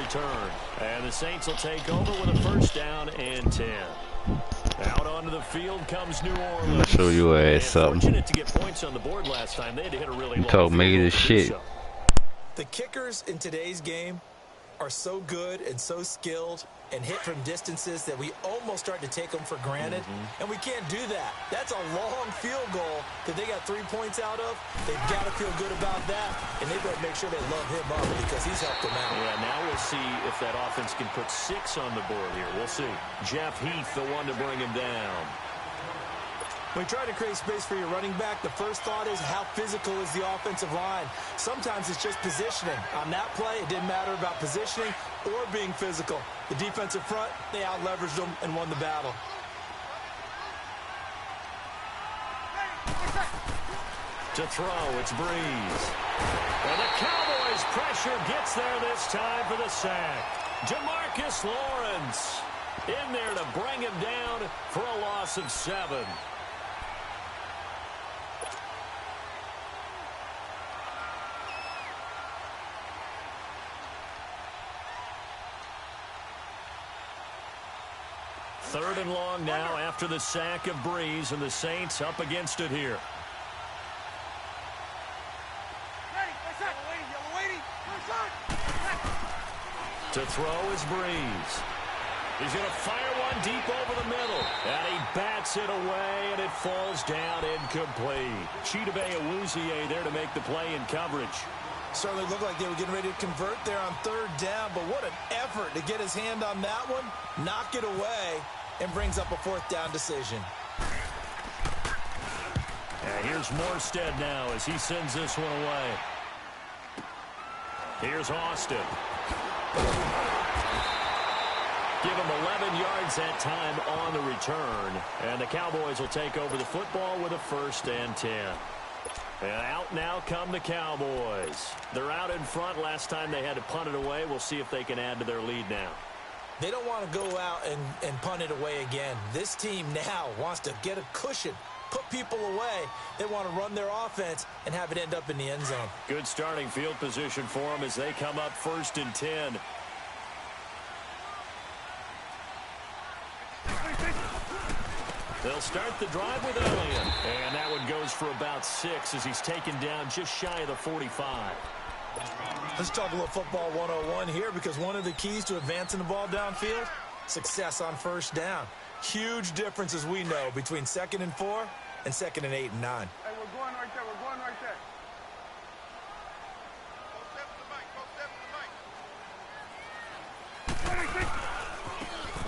return. And the Saints will take over with a first down and 10. Out onto the field comes New Orleans. I'm gonna show you something. Fortunate to get points on the board last time. They had to hit a really long told me field this goal to do shit. so. The kickers in today's game are so good and so skilled and hit from distances that we almost start to take them for granted. And we can't do that. That's a long field goal that they got 3 points out of. They've got to feel good about that, and they better make sure they love him up because he's helped them out. Yeah, now we'll see if that offense can put 6 on the board here. We'll see. Jeff Heath, the one to bring him down. When you try to create space for your running back, the first thought is how physical is the offensive line. Sometimes it's just positioning. On that play, it didn't matter about positioning or being physical. The defensive front, they out-leveraged them and won the battle. To throw, it's Breeze. And the Cowboys' pressure gets there this time for the sack. Demarcus Lawrence in there to bring him down for a loss of 7. Third and long now after the sack of Breeze, and the Saints up against it here. To throw is Breeze. He's going to fire one deep over the middle. And he bats it away, and it falls down incomplete. Chidobe Awuzie there to make the play in coverage. Certainly looked like they were getting ready to convert there on third down, but what an effort to get his hand on that one, knock it away, and brings up a fourth down decision. And here's Morstead now as he sends this one away. Here's Austin. Give him 11 yards that time on the return. And the Cowboys will take over the football with a first and 10. And out now come the Cowboys. They're out in front. Last time they had to punt it away. We'll see if they can add to their lead now. They don't want to go out and punt it away again. This team now wants to get a cushion, put people away. They want to run their offense and have it end up in the end zone. Good starting field position for them as they come up first and 10. They'll start the drive with Elliott. And that one goes for about 6 as he's taken down just shy of the 45. Let's talk a little football 101 here, because one of the keys to advancing the ball downfield, success on first down. Huge difference, as we know, between 2nd and 4 and 2nd and 8 and 9. Hey, we're going right there. We're going right there.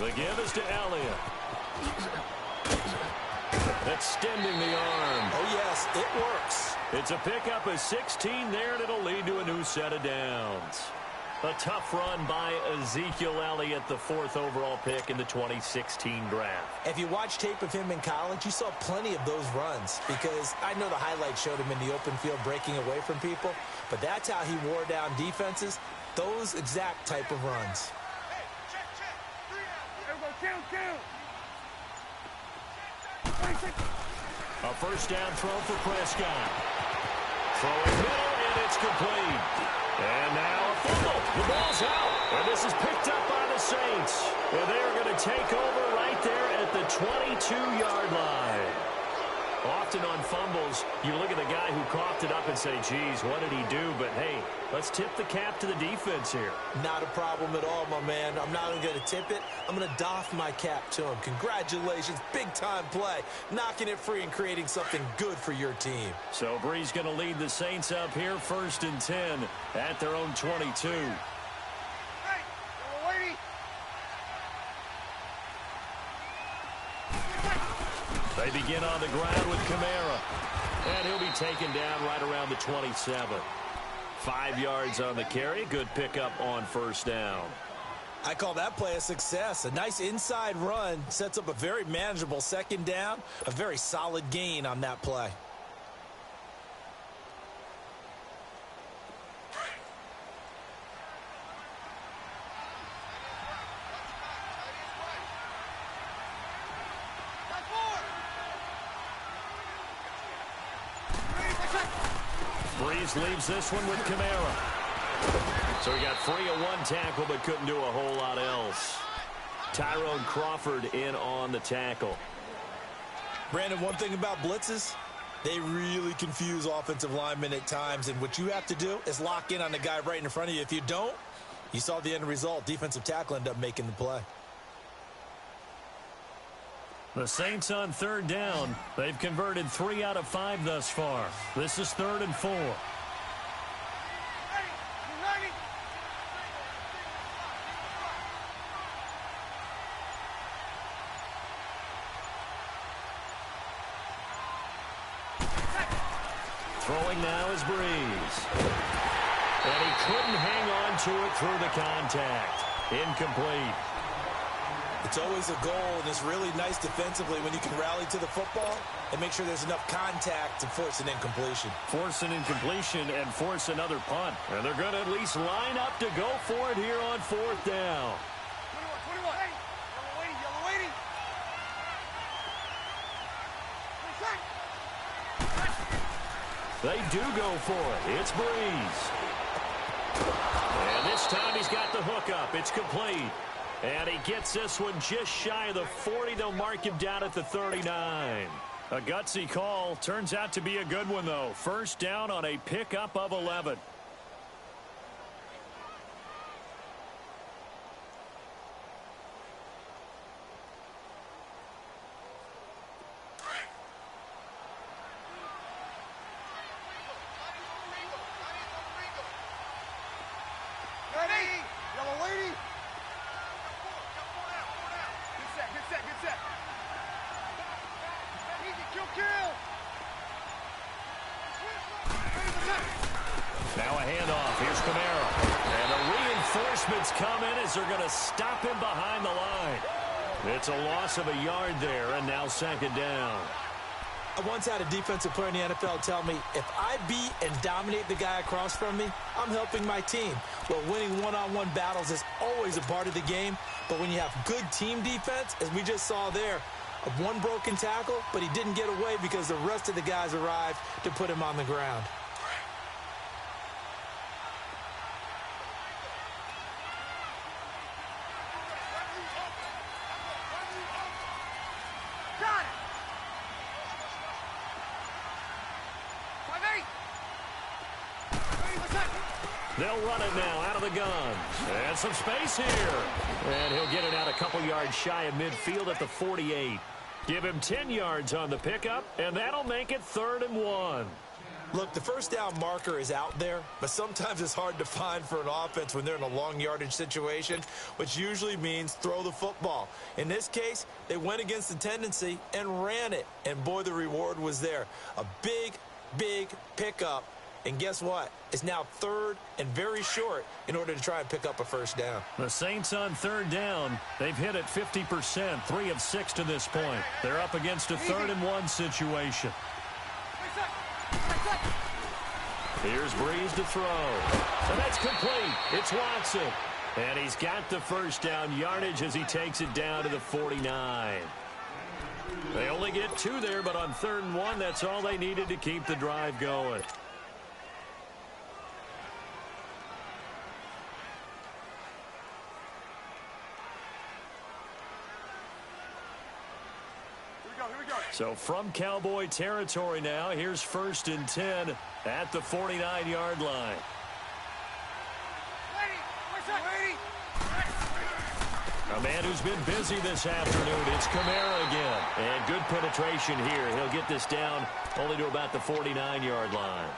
The give is to Elliott. Extending the arm. Oh, yes, it works. It's a pickup of 16 there, and it'll lead to a new set of downs. A tough run by Ezekiel Elliott, the 4th overall pick in the 2016 draft. If you watch tape of him in college, you saw plenty of those runs, because I know the highlights showed him in the open field breaking away from people, but that's how he wore down defenses, those exact type of runs. Hey, check. 3 out. Hey, go count. A first down throw for Prescott. Throwing middle, and it's complete. And now a fumble. The ball's out. And this is picked up by the Saints. And they are going to take over right there at the 22-yard line. Often on fumbles, you look at the guy who coughed it up and say, geez, what did he do? But, hey, let's tip the cap to the defense here. Not a problem at all, my man. I'm not even going to tip it. I'm going to doff my cap to him. Congratulations. Big-time play. Knocking it free and creating something good for your team. So Breeze going to lead the Saints up here, first and 10 at their own 22. Hey, waiting. They begin on the ground with Kamara. And he'll be taken down right around the 27. 5 yards on the carry. Good pickup on first down. I call that play a success. A nice inside run sets up a very manageable second down. A very solid gain on that play. Breeze leaves this one with Kamara. So he got free of one tackle but couldn't do a whole lot else. Tyrone Crawford in on the tackle. Brandon, one thing about blitzes, they really confuse offensive linemen at times, and what you have to do is lock in on the guy right in front of you. If you don't, you saw the end result. Defensive tackle ended up making the play. The Saints on third down. They've converted 3 out of 5 thus far. This is 3rd and 4. Throwing now is Breeze. And he couldn't hang on to it through the contact. Incomplete. It's always a goal, and it's really nice defensively when you can rally to the football and make sure there's enough contact to force an incompletion. Force an incompletion and force another punt. And they're going to at least line up to go for it here on 4th down. 21. Hey, yellow lady. They do go for it. It's Breeze. And this time he's got the hook up. It's complete. And he gets this one just shy of the 40. They'll mark him down at the 39. A gutsy call. Turns out to be a good one, though. First down on a pickup of 11. Now a handoff. Here's Camaro. And the reinforcements come in as they're going to stop him behind the line. It's a loss of a yard there, and now 2nd down. I once had a defensive player in the NFL tell me, if I beat and dominate the guy across from me, I'm helping my team. Well, winning one-on-one battles is always a part of the game, but when you have good team defense, as we just saw there, one broken tackle, but he didn't get away because the rest of the guys arrived to put him on the ground. They'll run it now out of the gun. And some space here. And he'll get it out a couple yards shy of midfield at the 48. Give him 10 yards on the pickup, and that'll make it 3rd and 1. Look, the first down marker is out there, but sometimes it's hard to find for an offense when they're in a long yardage situation, which usually means throw the football. In this case, they went against the tendency and ran it. And boy, the reward was there. A big, big pickup. And guess what? It's now 3rd and very short in order to try and pick up a first down. The Saints on 3rd down. They've hit it 50%, 3 of 6 to this point. They're up against a 3rd and 1 situation. Here's Breeze to throw. And that's complete. It's Watson. And he's got the first down yardage as he takes it down to the 49. They only get 2 there, but on 3rd and 1, that's all they needed to keep the drive going. So from Cowboy territory now, here's 1st and 10 at the 49-yard line. A man who's been busy this afternoon, it's Camara again. And good penetration here. He'll get this down only to about the 49-yard line.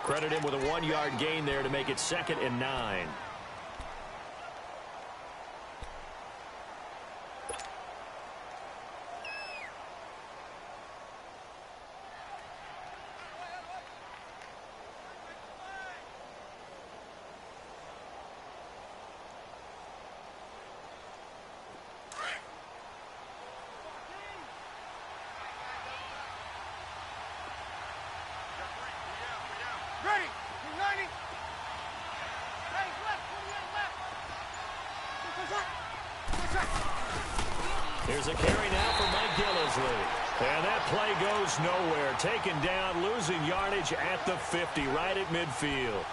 Credit him with a 1-yard gain there to make it 2nd and 9. Here's a carry now for Mike Gillisley. And that play goes nowhere. Taken down, losing yardage at the 50, right at midfield.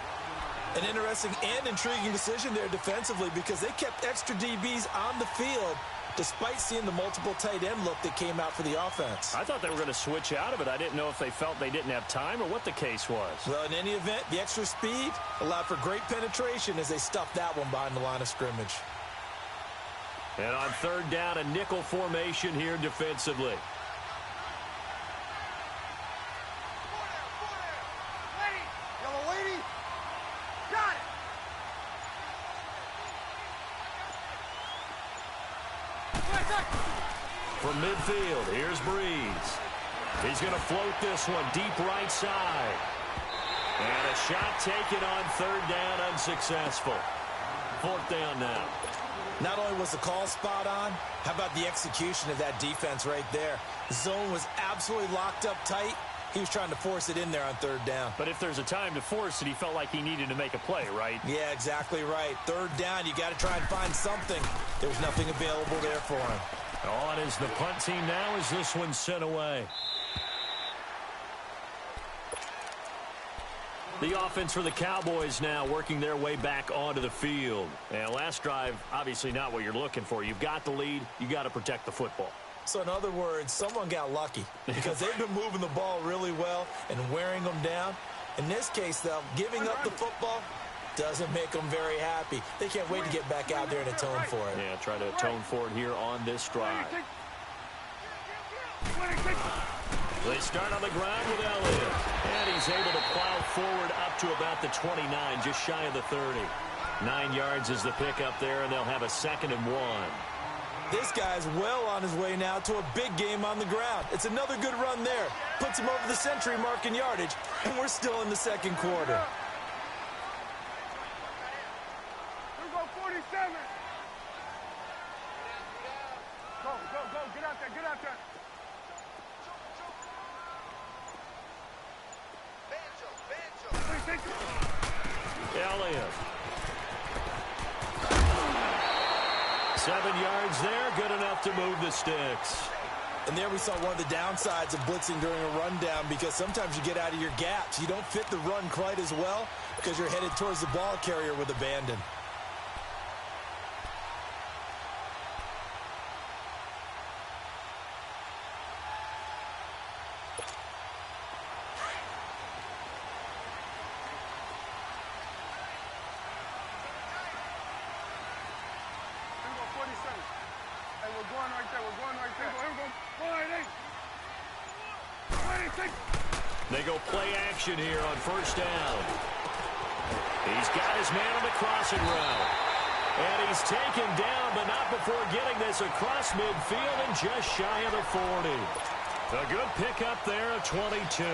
An interesting and intriguing decision there defensively because they kept extra DBs on the field despite seeing the multiple tight end look that came out for the offense. I thought they were going to switch out of it. I didn't know if they felt they didn't have time or what the case was. Well, in any event, the extra speed allowed for great penetration as they stuffed that one behind the line of scrimmage. And on third down, a nickel formation here defensively. From midfield, here's Breeze. He's going to float this one deep right side. And a shot taken on third down, unsuccessful. Fourth down now. Not only was the call spot on, how about the execution of that defense right there? The zone was absolutely locked up tight. He was trying to force it in there on third down. But if there's a time to force it, he felt like he needed to make a play, right? Yeah, exactly right. Third down, you got to try and find something. There was nothing available there for him. On is the punt team now as this one's sent away. The offense for the Cowboys now working their way back onto the field. And last drive, obviously not what you're looking for. You've got the lead. You got to protect the football. So in other words, someone got lucky because they've been moving the ball really well and wearing them down. In this case, though, giving up the football doesn't make them very happy. They can't wait to get back out there and atone for it. Yeah, try to atone for it here on this drive. They start on the ground with Elliott. And he's able to plow forward up to about the 29, just shy of the 30. 9 yards is the pickup there, and they'll have a 2nd and 1. This guy's well on his way now to a big game on the ground. It's another good run there. Puts him over the century mark in yardage, and we're still in the second quarter. Get out there, get out there. Elliott. 7 yards there, good enough to move the sticks. And there we saw one of the downsides of blitzing during a rundown because sometimes you get out of your gaps. You don't fit the run quite as well because you're headed towards the ball carrier with abandon. They go play action here on first down. He's got his man on the crossing route. And he's taken down, but not before getting this across midfield and just shy of the 40. A good pickup there of 22.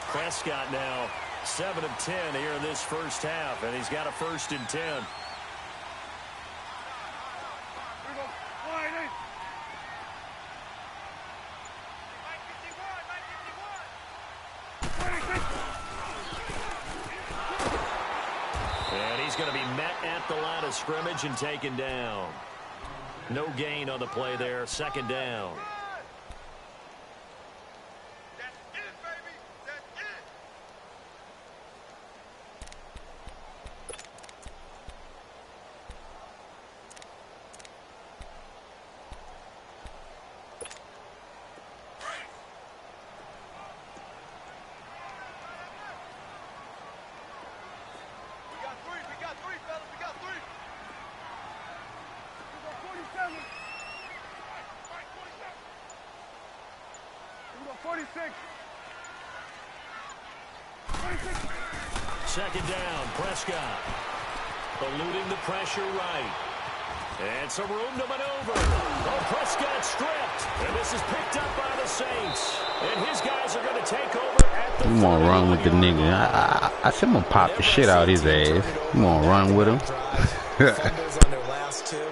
Prescott now 7 of 10 here in this first half, and he's got a 1st and 10. Going to be met at the line of scrimmage and taken down. No gain on the play there. 2nd down. That's it, baby. That's it. Second down, Prescott. Eluding the pressure right. And some room to maneuver. Oh, Prescott stripped. And this is picked up by the Saints. And his guys are going to take over at the 40. You want to run with the nigga. I said I'm going to pop the shit out his ass. You want to run with him? Fumbles on their last two.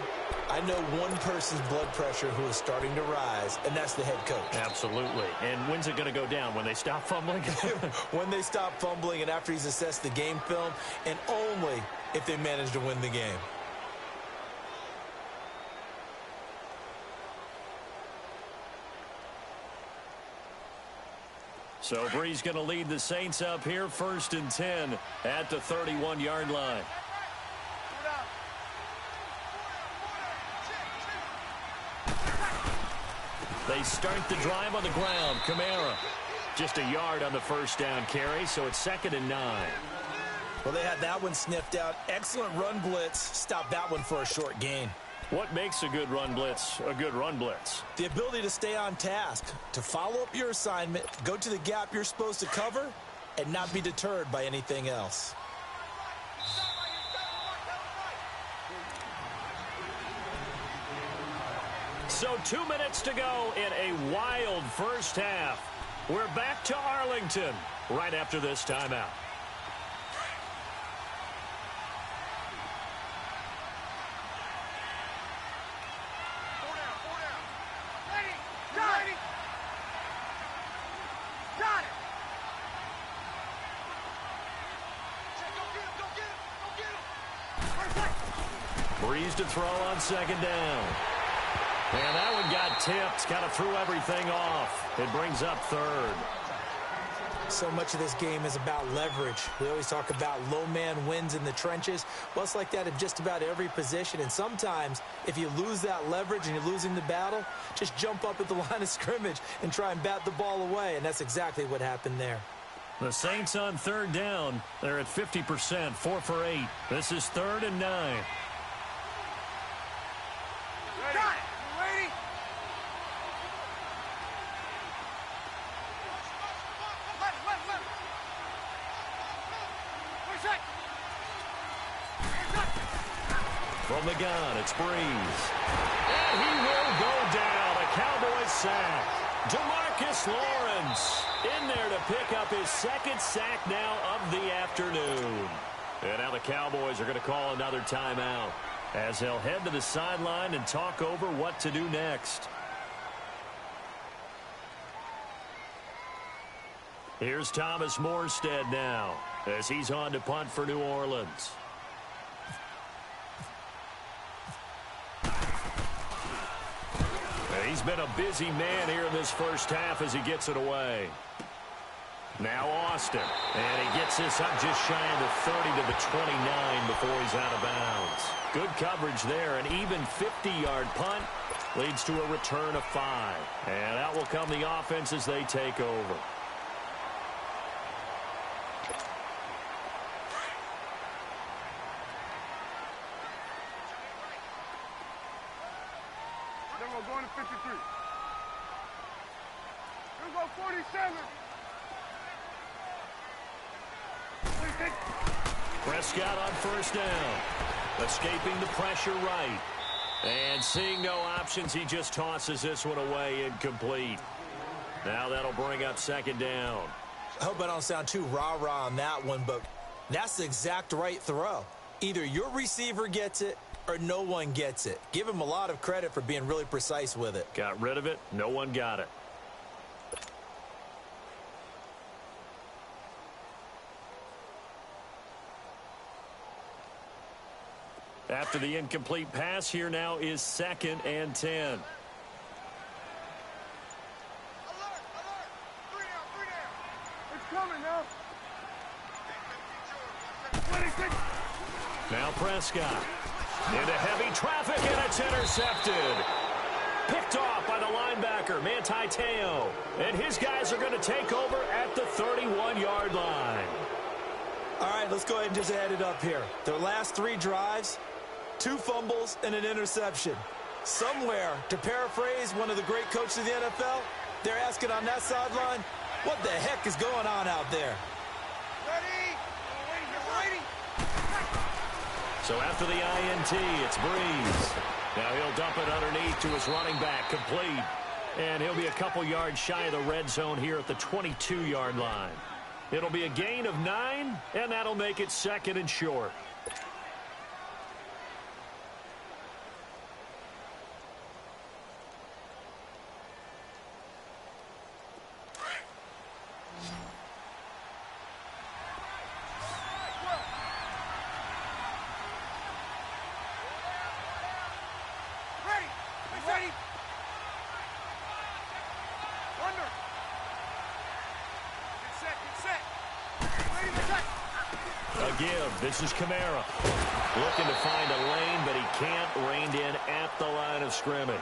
I know one person's blood pressure who is starting to rise, and that's the head coach. Absolutely. And when's it going to go down? When they stop fumbling? When they stop fumbling and after he's assessed the game film, and only if they manage to win the game. So Bree's going to lead the Saints up here, 1st and 10 at the 31-yard line. They start the drive on the ground. Kamara just a yard on the first down carry, so it's 2nd and 9. Well, they had that one sniffed out. Excellent run blitz. Stop that one for a short gain. What makes a good run blitz a good run blitz? The ability to stay on task, to follow up your assignment, go to the gap you're supposed to cover, and not be deterred by anything else. So 2 minutes to go in a wild first half. We're back to Arlington right after this timeout. Breeze to throw on 2nd down. And that one got tipped, kind of threw everything off. It brings up 3rd. So much of this game is about leverage. We always talk about low man wins in the trenches. Well, it's like that in just about every position. And sometimes, if you lose that leverage and you're losing the battle, just jump up at the line of scrimmage and try and bat the ball away. And that's exactly what happened there. The Saints on 3rd down. They're at 50%, 4 for 8. This is 3rd and 9. From the gun, it's Breeze. And he will go down. A Cowboys sack. DeMarcus Lawrence in there to pick up his 2nd sack now of the afternoon. And now the Cowboys are going to call another timeout as they'll head to the sideline and talk over what to do next. Here's Thomas Morstead now as he's on to punt for New Orleans. He's been a busy man here in this first half as he gets it away. Now Austin. And he gets this up just shy of the 30 to the 29 before he's out of bounds. Good coverage there. An even 50-yard punt leads to a return of 5. And out will come the offense as they take over. Going to 53. Here we go, 47. Prescott on 1st down. Escaping the pressure right. And seeing no options, he just tosses this one away incomplete. Now that'll bring up 2nd down. I hope I don't sound too rah-rah on that one, but that's the exact right throw. Either your receiver gets it or no one gets it. Give him a lot of credit for being really precise with it. Got rid of it. No one got it. After the incomplete pass, here now is 2nd and 10. Alert, alert. 3 down. It's coming now. 26. Now Prescott. Into heavy traffic, and it's intercepted. Picked off by the linebacker, Manti Te'o. And his guys are going to take over at the 31-yard line. All right, let's go ahead and just add it up here. Their last 3 drives, 2 fumbles and an interception. Somewhere, to paraphrase one of the great coaches of the NFL, they're asking on that sideline, what the heck is going on out there? Ready? Ready? So after the INT, it's Breeze. Now he'll dump it underneath to his running back, complete. And he'll be a couple yards shy of the red zone here at the 22-yard line. It'll be a gain of 9, and that'll make it 2nd and short. Ready? Under. give. This is Kamara. Looking to find a lane, but he can't. Reined in at the line of scrimmage.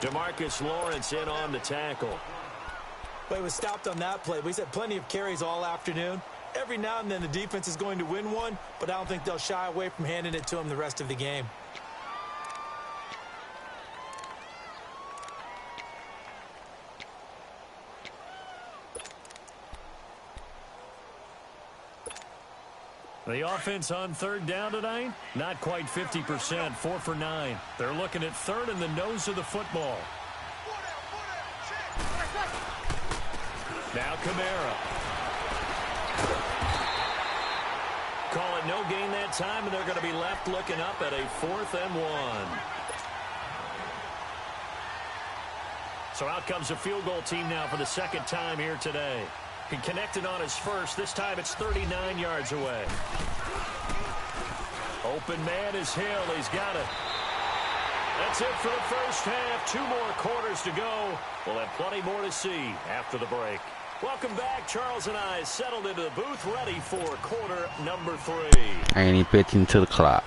DeMarcus Lawrence in on the tackle. But he was stopped on that play. We've had plenty of carries all afternoon. Every now and then the defense is going to win one, but I don't think they'll shy away from handing it to him the rest of the game. The offense on third down tonight, not quite 50%, 4 for 9. They're looking at third in the nose of the football. Now Kamara. Call it no gain that time, and they're going to be left looking up at a 4th and 1. So out comes a field goal team now for the second time here today. He connected on his first. This time it's 39 yards away. Open man is Hill. He's got it. That's it for the first half. 2 more quarters to go. We'll have plenty more to see after the break. Welcome back. Charles and I settled into the booth ready for quarter number 3. I ain't even pitching to the clock.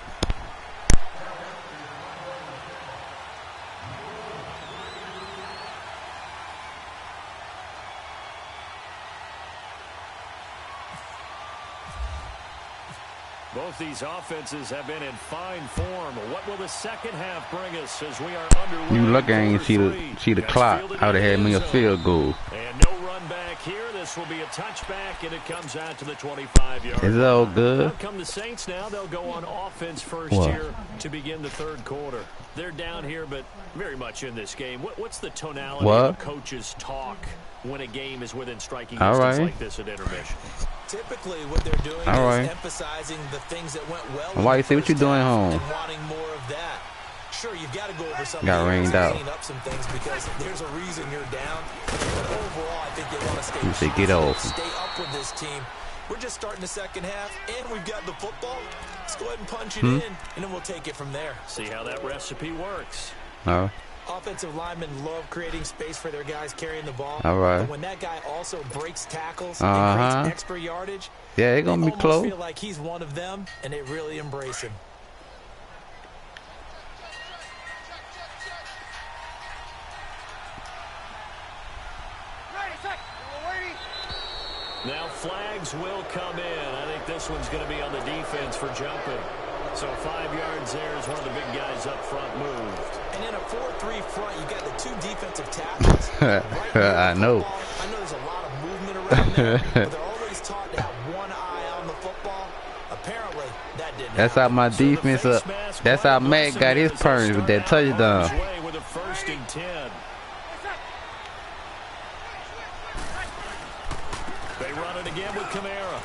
Both these offenses have been in fine form. What will the second half bring us as we are underway? You lucky I ain't see the clock. I would have had me a field goal. And no run back here. This will be a touchback, and it comes out to the 25-yard line. Is it all good? Out come the Saints now. They'll go on offense first here to begin the third quarter. They're down here, but very much in this game. What's the tonality of the coach's talk when a game is within striking distance like this at intermission? Typically, what they're doing is emphasizing the things that went well. Why you see what you doing home? And wanting more of that. Sure, you've got to go over some got rained out. Clean up some things because there's a reason you're down. But overall, I think they want to stay get off. Stay up with this team. We're just starting the second half, and we've got the football. Let's go ahead and punch it in, and then we'll take it from there. See how that recipe works. No. Offensive linemen love creating space for their guys carrying the ball. All right. But when that guy also breaks tackles and creates extra yardage, yeah, they're gonna be close. They feel like he's one of them, and they really embrace him. Now flags will come in. I think this one's going to be on the defense for jumping. So 5 yards there as one of the big guys up front moved. And in a 4-3 front, you got the 2 defensive tackles. I know. I know there's a lot of movement around there, but they're always taught to have one eye on the football. Apparently, that didn't That's how my defense that's how Matt got his turns with that touchdown. With a 1st and 10. They run it again with Kamara.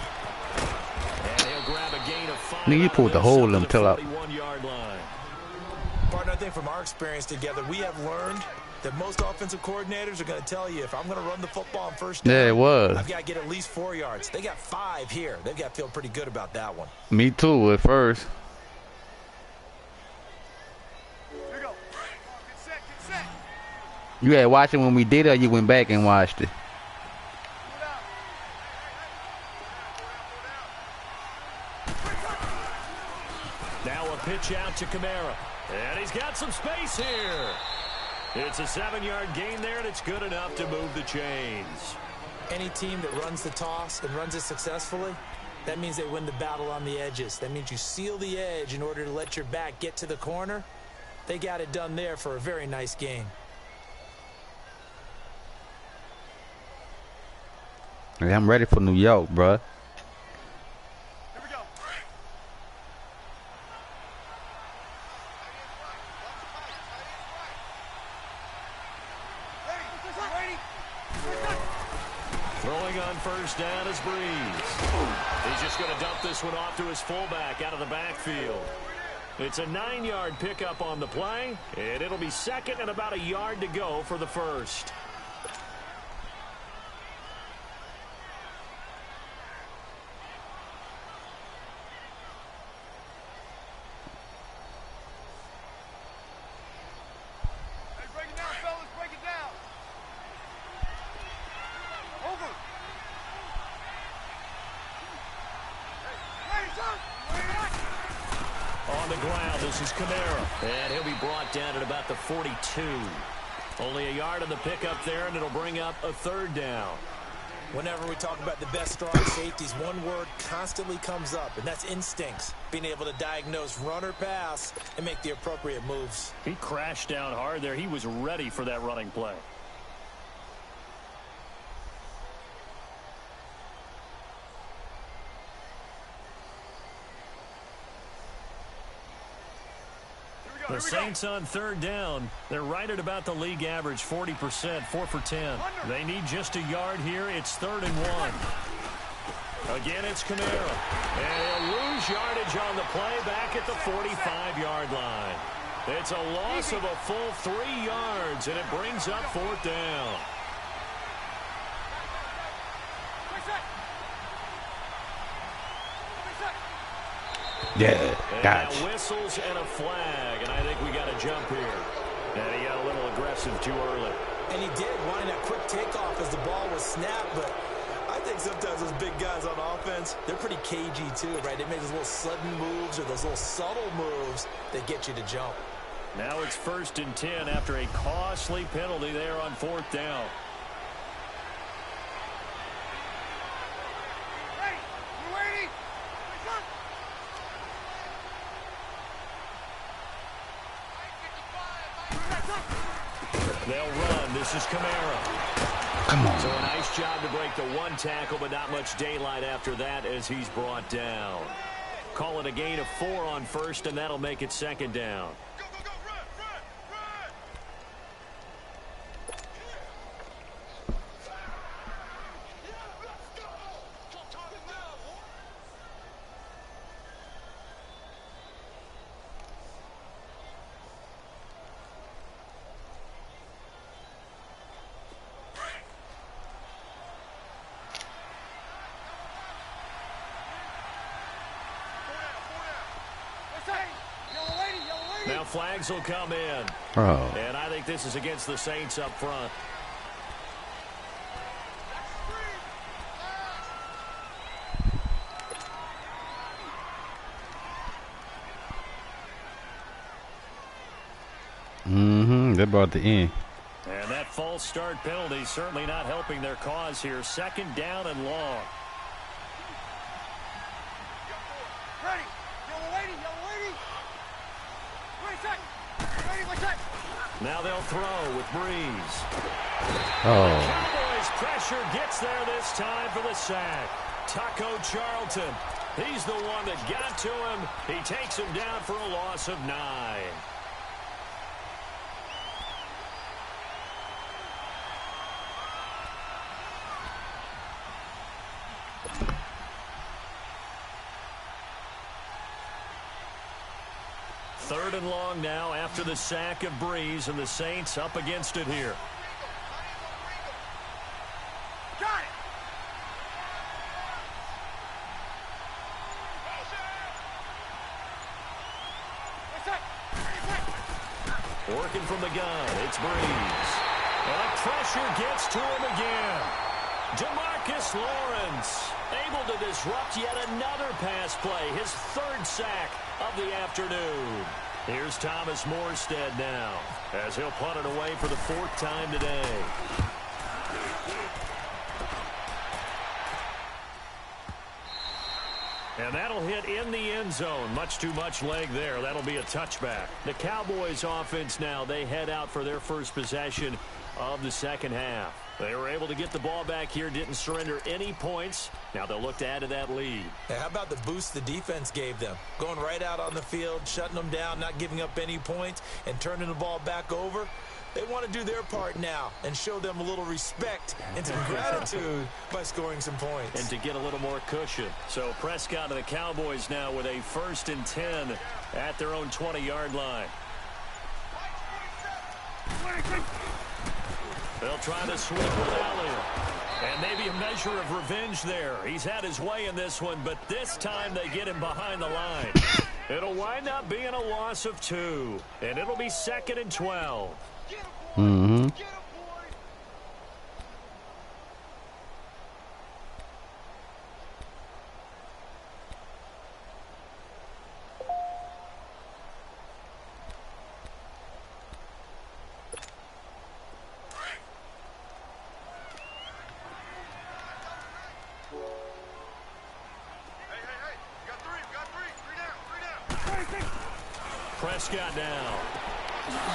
And he'll grab a gain of 5. Nigga, you pulled the hole until I... Partner, I think from our experience together, we have learned that most offensive coordinators are going to tell you, if I'm going to run the football on first down, yeah, it was. I've got to get at least 4 yards. They got 5 here. They've got to feel pretty good about that one. Me too, at first. Here we go. Get set, get set. You had watched it when we did it, or you went back and watched it? Now a pitch out to Kamara. And he's got some space here. It's a 7-yard gain there, and it's good enough to move the chains. Any team that runs the toss and runs it successfully, that means they win the battle on the edges. That means you seal the edge in order to let your back get to the corner. They got it done there for a very nice gain. Hey, I'm ready for New York, bruh. Throwing on first down is Breeze. He's just going to dump this one off to his fullback out of the backfield. It's a 9-yard pickup on the play, and it'll be second and about a yard to go for the first. on the ground. This is Kamara. And he'll be brought down at about the 42. Only a yard on the pickup there, and it'll bring up a third down. Whenever we talk about the best strong safeties, one word constantly comes up, and that's instincts. Being able to diagnose run or pass and make the appropriate moves. He crashed down hard there. He was ready for that running play. The Saints on third down. They're right at about the league average, 40%, 4 for 10. They need just a yard here. It's 3rd and 1. Again, it's Kamara. And he'll lose yardage on the play back at the 45-yard line. It's a loss of a full 3 yards, and it brings up 4th down. Yeah, gotcha. Whistles and a flag, and I think we got a jump here. And he got a little aggressive too early. And he did, wanting that quick takeoff as the ball was snapped, but I think sometimes those big guys on offense, they're pretty cagey too, right? They make those little sudden moves or those little subtle moves that get you to jump. Now it's 1st and 10 after a costly penalty there on 4th down. They'll run. This is Kamara. Come on. So a nice job to break the 1 tackle, but not much daylight after that as he's brought down. Call it a gain of 4 on 1st, and that'll make it 2nd down. Go, go, go, run, run, run. Now flags will come in. Bro. And I think this is against the Saints up front. They brought the end. And that false start penalty certainly not helping their cause here. 2nd down and long. Ready. Yellow lady, yellow lady. Wait a second. Ready, wait a second. Now they'll throw with Breeze. Oh. Cowboys pressure gets there this time for the sack. Taco Charlton. He's the one that got to him. He takes him down for a loss of 9. Third and long now after the sack of Breeze, and the Saints up against it here. Got it. Working from the gun, it's Breeze. And pressure gets to him again. DeMarcus Lawrence able to disrupt yet another pass play, his 3rd sack of the afternoon. Here's Thomas Morstead now as he'll punt it away for the 4th time today. And that'll hit in the end zone. Much too much leg there. That'll be a touchback. The Cowboys offense now, they head out for their first possession of the 2nd half. They were able to get the ball back here, didn't surrender any points. Now they'll look to add to that lead. Hey, how about the boost the defense gave them? Going right out on the field, shutting them down, not giving up any points, and turning the ball back over. They want to do their part now and show them a little respect and some gratitude by scoring some points. And to get a little more cushion. So Prescott and the Cowboys now with a 1st and 10 at their own 20-yard line. They'll try to swing with Elliott. And maybe a measure of revenge there. He's had his way in this one, but this time they get him behind the line. It'll wind up being a loss of 2. And it'll be 2nd and 12. Prescott now.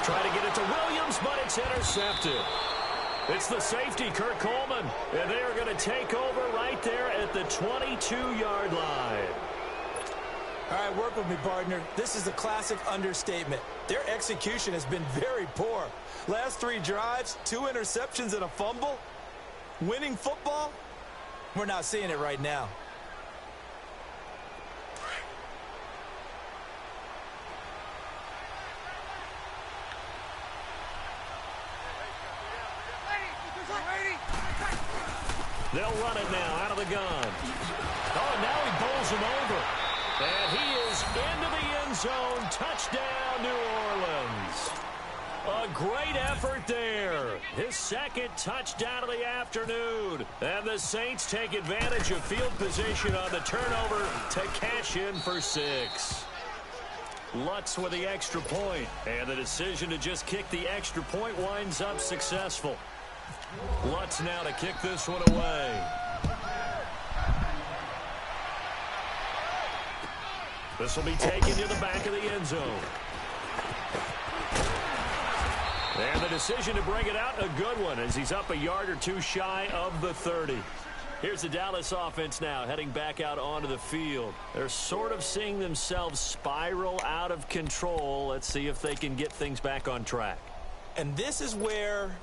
Trying to get it to Williams, but it's intercepted. It's the safety, Kurt Coleman, and they are going to take over right there at the 22-yard line. All right, work with me, partner. This is a classic understatement. Their execution has been very poor. Last 3 drives, 2 interceptions and a fumble. Winning football? We're not seeing it right now. They'll run it now out of the gun. Oh, now he bowls him over. And he is into the end zone. Touchdown, New Orleans. A great effort there. His second touchdown of the afternoon. And the Saints take advantage of field position on the turnover to cash in for 6. Lutz with the extra point. And the decision to just kick the extra point winds up successful. Lutz now to kick this one away. This will be taken to the back of the end zone. And the decision to bring it out, a good one, as he's up a yard or 2 shy of the 30. Here's the Dallas offense now heading back out onto the field. They're sort of seeing themselves spiral out of control. Let's see if they can get things back on track. And this is where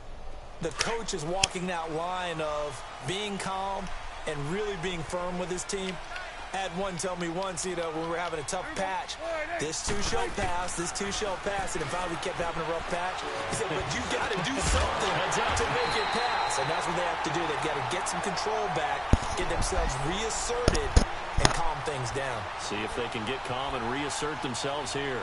the coach is walking that line of being calm and really being firm with his team. I had one tell me once, when we were having a tough patch, this too shall pass, this too shall pass. And if we kept having a rough patch, he said, but you got to do something to make it pass. And that's what they have to do. They've got to get some control back, get themselves reasserted, and calm things down. See if they can get calm and reassert themselves here.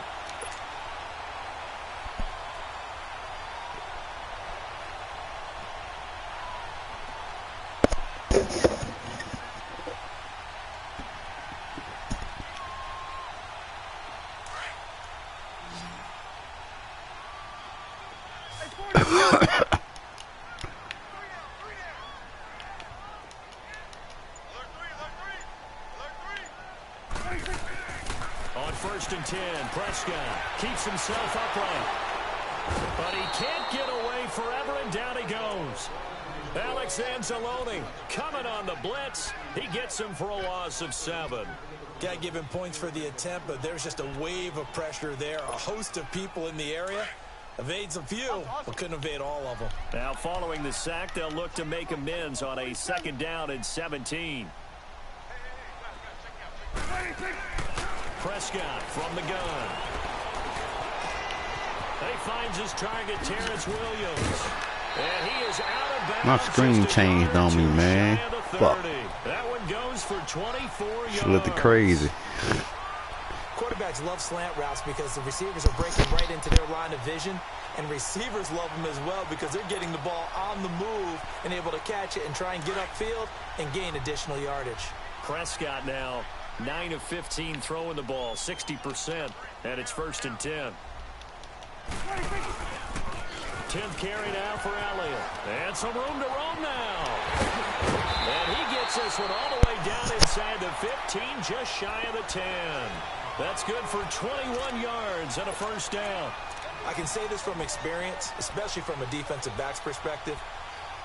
On 1st and 10, Prescott keeps himself upright. But he can't get away forever, and down he goes. Alex Anzalone coming on the blitz. He gets him for a loss of 7. Got to give him points for the attempt, but there's just a wave of pressure there. A host of people in the area. Evades a few, but couldn't evade all of them. Now, following the sack, they'll look to make amends on a 2nd down and 17. Prescott from the gun. He finds his target, Terrence Williams. And he is out of bounds. My screen changed on me, man. Fuck. That one goes for 24 yards. She looked crazy. Quarterbacks love slant routes because the receivers are breaking right into their line of vision, and receivers love them as well because they're getting the ball on the move and able to catch it and try and get upfield and gain additional yardage. Prescott now 9 of 15 throwing the ball, 60%, and it's 1st and 10. 10th carry now for Elliott. And some room to roam now. And he gets this one all the way down inside the 15, just shy of the 10. That's good for 21 yards and a 1st down. I can say this from experience, especially from a defensive back's perspective.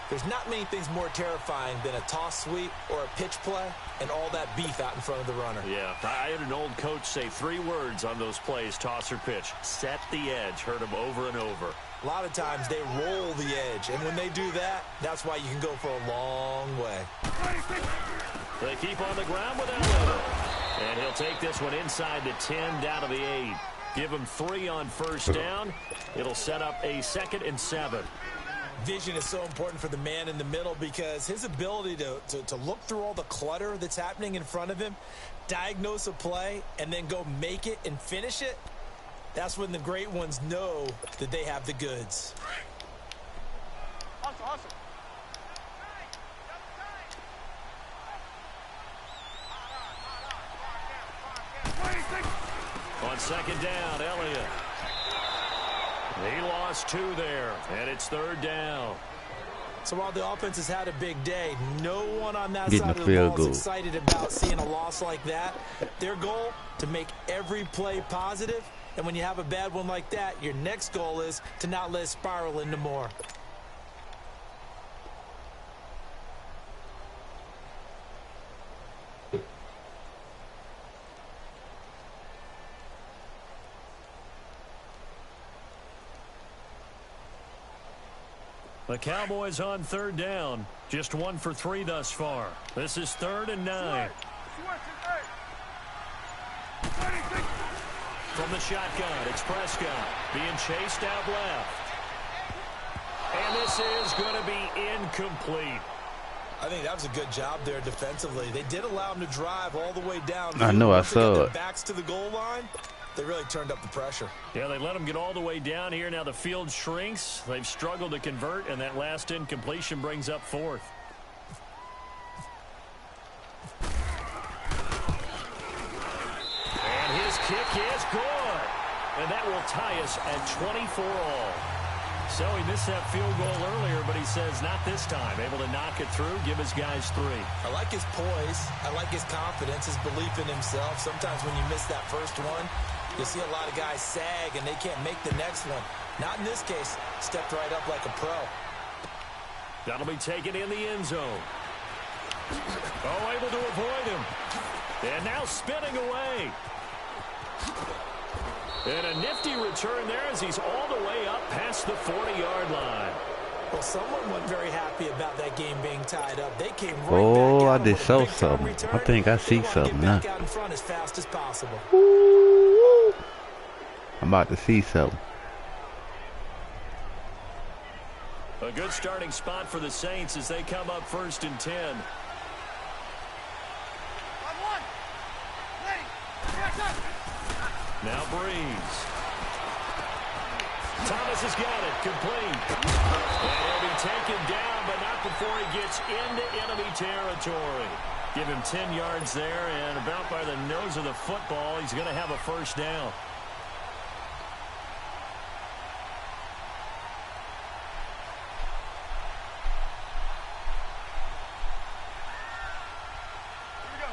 There's not many things more terrifying than a toss sweep or a pitch play and all that beef out in front of the runner. Yeah, I had an old coach say 3 words on those plays, toss or pitch. Set the edge. Heard him over and over. A lot of times they roll the edge, and when they do that, that's why you can go for a long way. They keep on the ground with Elliott. And he'll take this one inside the 10, down to the 8. Give him 3 on 1st down. It'll set up a 2nd and 7. Vision is so important for the man in the middle because his ability to look through all the clutter that's happening in front of him, diagnose a play, and then go make it and finish it, that's when the great ones know that they have the goods. Hustle, hustle. On 2nd down, Elliott. He lost 2 there, and it's 3rd down. So while the offense has had a big day, no one on that Getting side the of the field ball is goal. excited about seeing a loss like that. Their goal, to make every play positive. And when you have a bad one like that, your next goal is to not let it spiral into more. The Cowboys on third down. Just 1 for 3 thus far. This is 3rd and 9. From the shotgun, it's Prescott being chased out left. And this is going to be incomplete. I think that was a good job there defensively. They did allow them to drive all the way down. I know, I Once they got saw their it. backs to the goal line, they really turned up the pressure. Yeah, they let them get all the way down here. Now the field shrinks. They've struggled to convert, and that last incompletion brings up 4th. And his kick is good. And that will tie us at 24 all. So he missed that field goal earlier, but he says not this time. Able to knock it through, give his guys 3. I like his poise. I like his confidence, his belief in himself. Sometimes when you miss that first one, you see a lot of guys sag and they can't make the next one. Not in this case. Stepped right up like a pro. That'll be taken in the end zone. Oh, able to avoid him. And now spinning away. And a nifty return there as he's all the way up past the 40-yard line. Well, someone wasn't very happy about that game being tied up. They came right Oh, back I out did with a so big-time something. return. I think I see They wanna something get now. back out in front as fast as possible. I'm about to see something. A good starting spot for the Saints as they come up 1st and 10. Now Breeze. Thomas has got it. Complete. And he'll be taken down, but not before he gets into enemy territory. Give him 10 yards there, and about by the nose of the football, he's going to have a 1st down.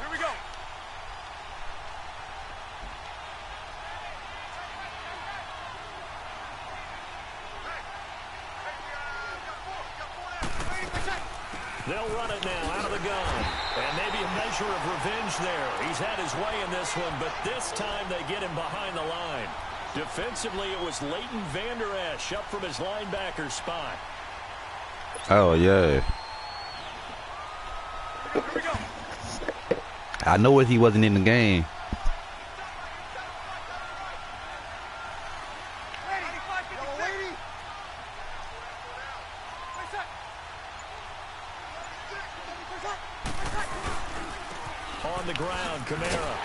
Here we go. They'll run it now out of the gun. And maybe a measure of revenge there. He's had his way in this one, but this time they get him behind the line. Defensively, it was Leighton Vander Esch up from his linebacker spot. Oh, yeah. Here we go. I know he wasn't in the game. Ready. Yellow lady. On the ground, Kamara.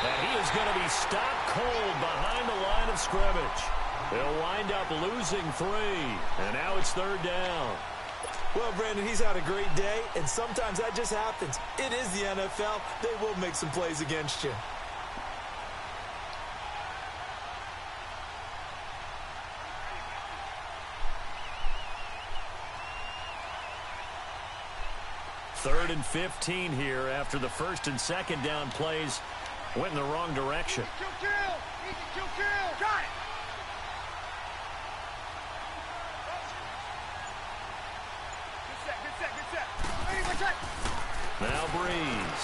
And he is going to be stopped cold behind the line of scrimmage. They'll wind up losing 3. And now it's 3rd down. Well, Brandon, he's had a great day, and sometimes that just happens. It is the NFL. They will make some plays against you. Third and 15 here after the 1st and 2nd down plays went in the wrong direction. Kill. Easy kill. Got it. Good set. Ready, my check. Now Breeze.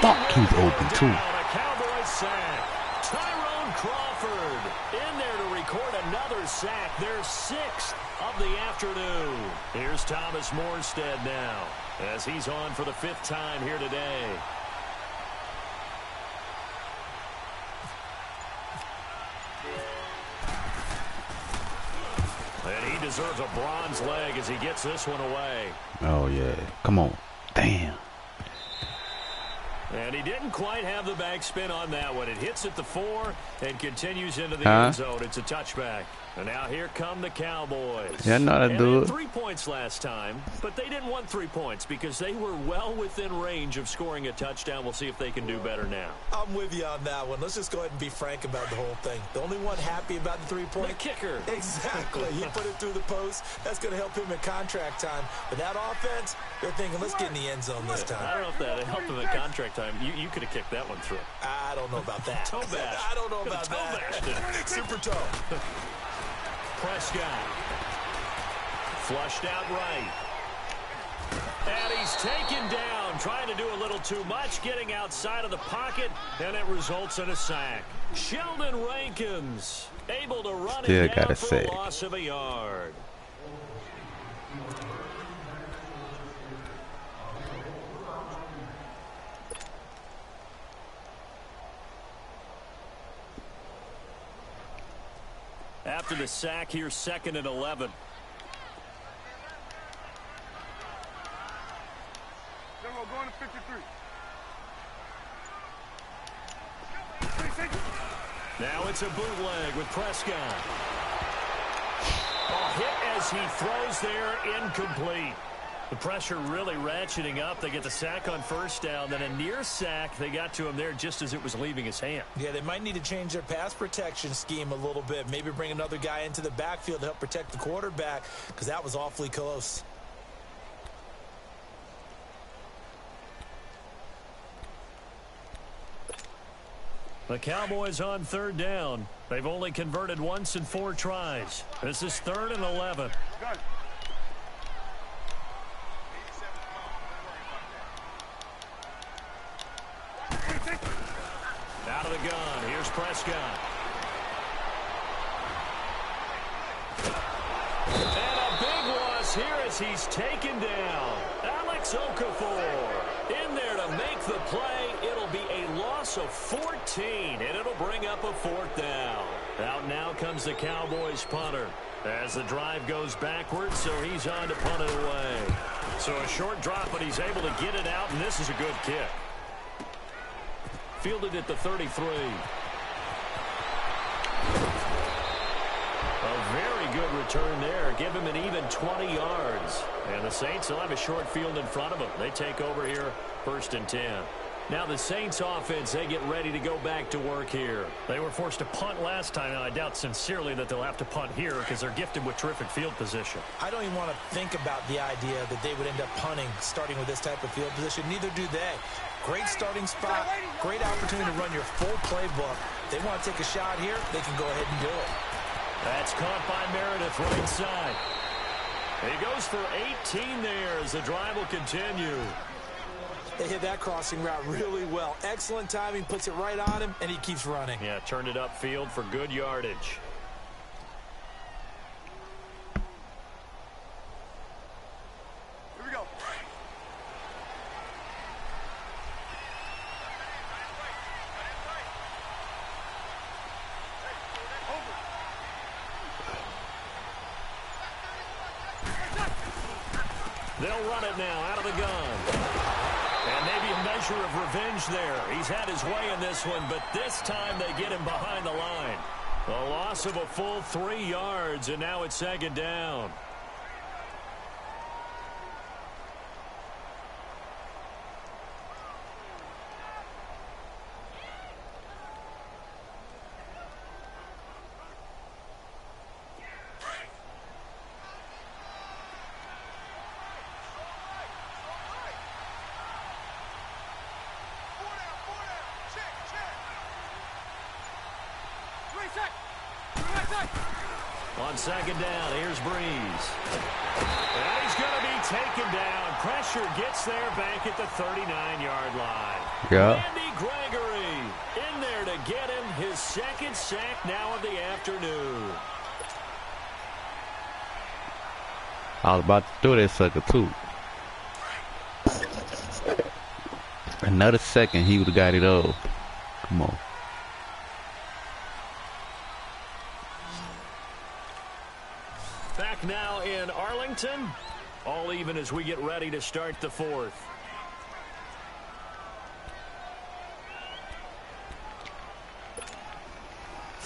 Fuck, he's open too. A Cowboy sack. Tyrone Crawford in there to record another sack. Their 6th of the afternoon. Here's Thomas Morstead now as he's on for the 5th time here today. And he deserves a bronze leg as he gets this one away. Oh, yeah. Come on. Damn. And he didn't quite have the backspin on that one. It hits at the 4 and continues into the end zone. It's a touchback. And now here come the Cowboys. Yeah, I know how to do it. 3 points last time, but they didn't want 3 points because they were well within range of scoring a touchdown. We'll see if they can do better now. I'm with you on that one. Let's just go ahead and be frank about the whole thing. The only one happy about the 3-point. The kicker. Exactly. He put it through the post. That's going to help him in contract time. But that offense, they're thinking, let's get in the end zone this time. I don't know if that helped him in contract time. You could have kicked that one through. I don't know about that. Toe bash. I don't know about that. Super toe. Prescott. Flushed out right. And he's taken down, trying to do a little too much, getting outside of the pocket, and it results in a sack. Sheldon Rankins able to run Still it down got a for sack. a loss of a yard. After the sack, here's 2nd and 11. Going to 53. Now it's a bootleg with Prescott. A hit as he throws there, incomplete. The pressure really ratcheting up. They get the sack on 1st down, then a near sack. They got to him there just as it was leaving his hand. Yeah, they might need to change their pass protection scheme a little bit. Maybe bring another guy into the backfield to help protect the quarterback, because that was awfully close. The Cowboys on 3rd down. They've only converted once in 4 tries. This is 3rd and 11. Out of the gun. Here's Prescott. And a big loss here as he's taken down. Alex Okafor in there to make the play. It'll be a loss of 14, and it'll bring up a 4th down. Out now comes the Cowboys punter as the drive goes backwards, so he's on to punt it away. So a short drop, but he's able to get it out, and this is a good kick. Fielded at the 33. A very good return there. Give him an even 20 yards. And the Saints will have a short field in front of them. They take over here, 1st and 10. Now the Saints offense, they get ready to go back to work here. They were forced to punt last time, and I doubt sincerely that they'll have to punt here because they're gifted with terrific field position. I don't even want to think about the idea that they would end up punting starting with this type of field position. Neither do they. Great starting spot, great opportunity to run your full playbook. If they want to take a shot here, they can go ahead and do it. That's caught by Meredith right side. He goes for 18 there as the drive will continue. They hit that crossing route really well. Excellent timing, puts it right on him, and he keeps running. Yeah, turned it upfield for good yardage. Here we go. They'll run it now out of the gun. And maybe a measure of revenge there. He's had his way in this one, but this time they get him behind the line. A loss of a full 3 yards, and now it's 2nd down. On 2nd down, here's Breeze. And he's going to be taken down. Pressure gets there back at the 39-yard line. Yeah. Randy Gregory in there to get him his 2nd sack now of the afternoon. I was about to throw that sucker too. Another second, he would have got it all. Come on. Back now in Arlington. All even as we get ready to start the 4th.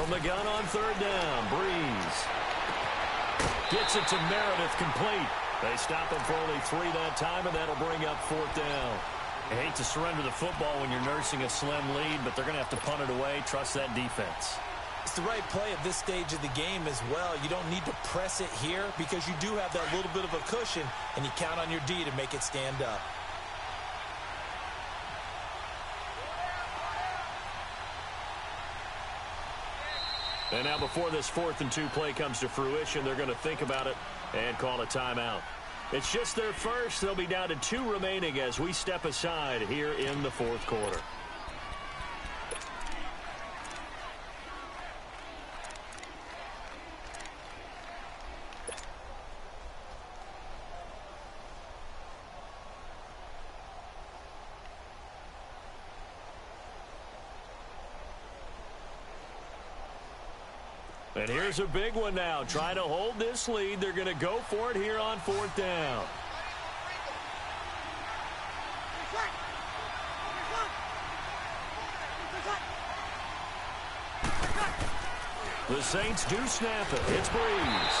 From the gun on third down, Breeze. Gets it to Meredith, complete. They stop him for only 3 that time, and that'll bring up fourth down. I hate to surrender the football when you're nursing a slim lead, but they're going to have to punt it away. Trust that defense. It's the right play at this stage of the game as well. You don't need to press it here because you do have that little bit of a cushion, and you count on your D to make it stand up. And now before this 4th and 2 play comes to fruition, they're going to think about it and call a timeout. It's just their first. They'll be down to 2 remaining as we step aside here in the 4th quarter. And here's a big one now. Trying to hold this lead. They're going to go for it here on 4th down. The Saints do snap it. It's Breeze.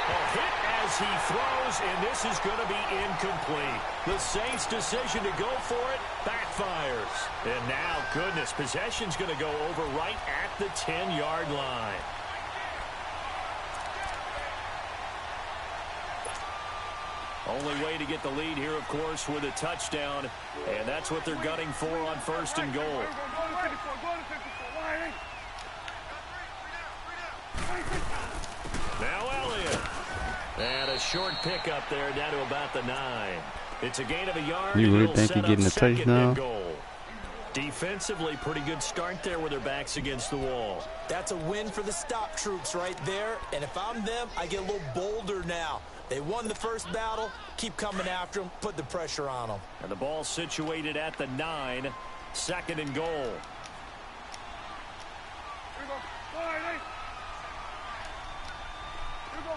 A hit as he throws, and this is going to be incomplete. The Saints' decision to go for it backfires. And now, goodness, possession's going to go over right at the 10-yard line. Only way to get the lead here, of course, with a touchdown. And that's what they're gunning for on 1st and goal. Now Elliott. And a short pickup there down to about the 9. It's a gain of a yard. You really think you're getting a touchdown? Defensively, pretty good start there with their backs against the wall. That's a win for the stop troops right there. And if I'm them, I get a little bolder now. They won the first battle. Keep coming after them. Put the pressure on them. And the ball situated at the 9. 2nd and goal. Here we go.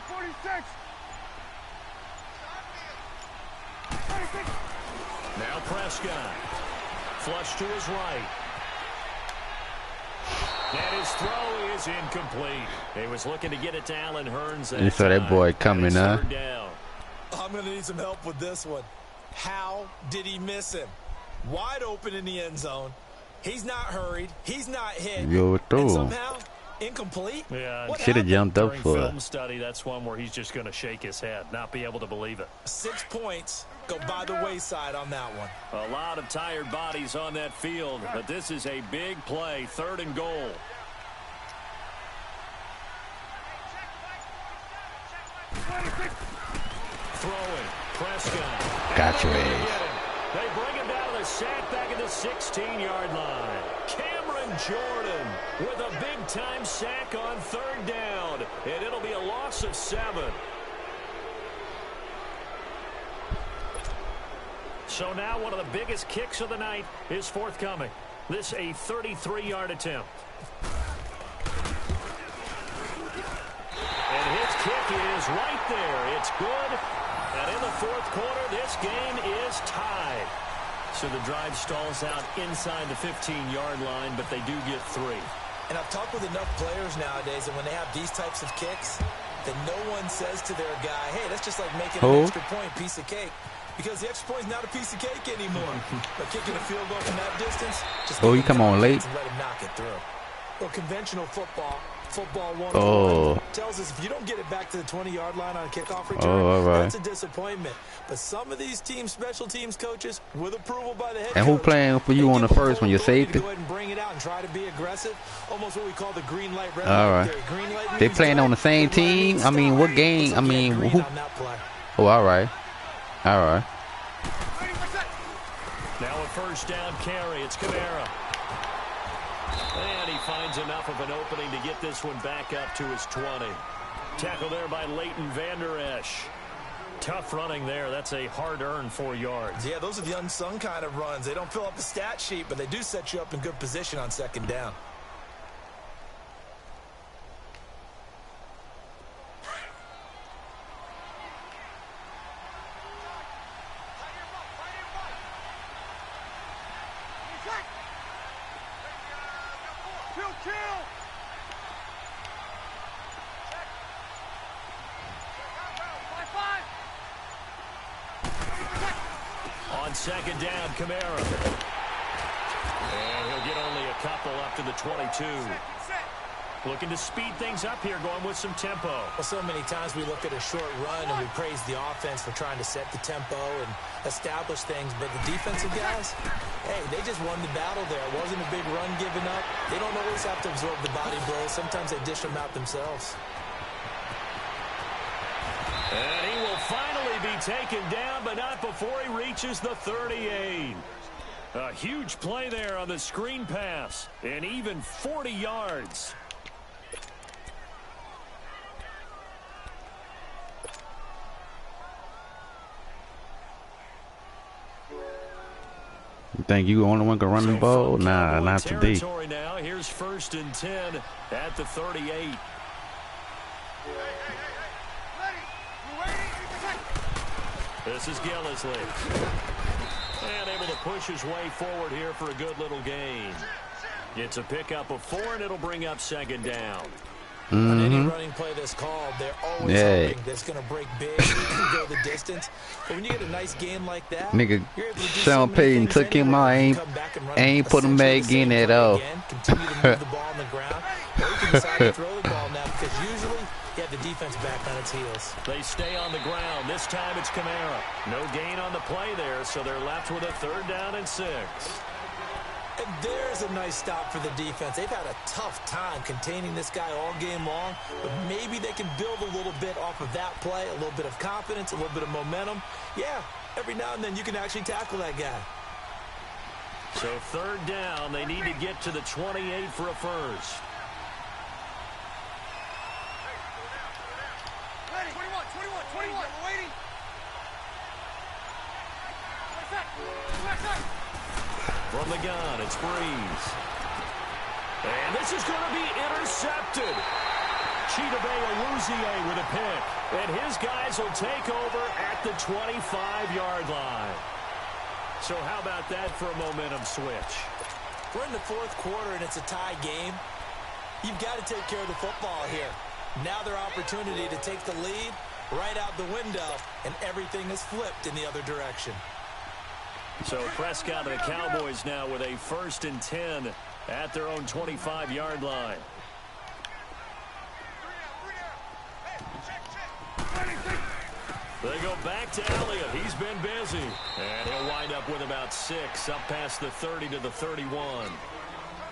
46. 46. Now Prescott. Flush to his right. And his throw is incomplete. He was looking to get it to Allen Hurns. You saw that boy coming, huh? I'm going to need some help with this one. How did he miss him? Wide open in the end zone. He's not hurried. He's not hit. Yo, and somehow, incomplete? Yeah, should have jumped up for it. Film study, that's one where he's just going to shake his head, not be able to believe it. 6 points go by the wayside on that one. A lot of tired bodies on that field, but this is a big play. 3rd and goal. Throwing. Prescott. Got your ass. They bring him down to the sack back at the 16-yard line. Cameron Jordan with a big-time sack on 3rd down, and it'll be a loss of 7. So now one of the biggest kicks of the night is forthcoming. This a 33-yard attempt. And his kick is right there. It's good. And in the 4th quarter, this game is tied. So the drive stalls out inside the 15-yard line, but they do get 3. And I've talked with enough players nowadays, and when they have these types of kicks, that no one says to their guy, hey, that's just like making an extra point, piece of cake. Because the extra point is not a piece of cake anymore. But kicking a field goal from that distance, just you come on late. And let him knock it through. Well, conventional football 101 tells us if you don't get it back to the 20-yard line on a kickoff return, that's a disappointment. But some of these teams, special teams coaches, with approval by the head coach, who playing for you on the first one? Your safety? Go ahead and bring it out and try to be aggressive. Almost what we call the green light. Red all light right. Green light they playing on the same team? I mean, what game? I mean, who? Oh, all right. All right. Now a 1st down carry. It's Kamara. And he finds enough of an opening to get this one back up to his 20. Tackle there by Leighton Vander Esch. Tough running there. That's a hard-earned 4 yards. Yeah, those are the unsung kind of runs. They don't fill up the stat sheet, but they do set you up in good position on 2nd down. on second down, Kamara. And he'll get only a couple up to the 22. Looking to speed things up here, going with some tempo. Well, so many times we look at a short run and we praise the offense for trying to set the tempo and establish things. But the defensive guys, hey, they just won the battle there. It wasn't a big run given up. They don't always have to absorb the body blows. Sometimes they dish them out themselves. And he will finally be taken down, but not before he reaches the 38. A huge play there on the screen pass, and even 40 yards. You think you the only one can run the ball? Nah, not today. Now, here's 1st and 10 at the 38. This is Gillisley. And able to push his way forward here for a good little gain. It's a pickup of 4, and it'll bring up second down. On any running play that's called, they're always hoping that it's going to break big and go the distance. But when you get a nice gain like that, nigga, you're able to do Sean Payton took him out. Ain't put him back in at all. Continue to move the ball on the ground. Or you can decide to throw the ball now because usually you have the defense back on its heels. They stay on the ground. This time it's Kamara. No gain on the play there, so they're left with a 3rd down and 6. And there's a nice stop for the defense. They've had a tough time containing this guy all game long, but maybe they can build a little bit off of that play, a little bit of confidence, a little bit of momentum. Yeah, every now and then you can actually tackle that guy. So 3rd down, they need to get to the 28 for a first. Ready, 21, waiting. From the gun, it's Breeze. And this is going to be intercepted. Chidobe Awuzie with a pick. And his guys will take over at the 25-yard line. So how about that for a momentum switch? We're in the 4th quarter, and it's a tie game. You've got to take care of the football here. Now their opportunity to take the lead right out the window, and everything is flipped in the other direction. So Prescott and the Cowboys now with a 1st and 10 at their own 25-yard line. They go back to Elliott. He's been busy. And he'll wind up with about 6 up past the 30 to the 31.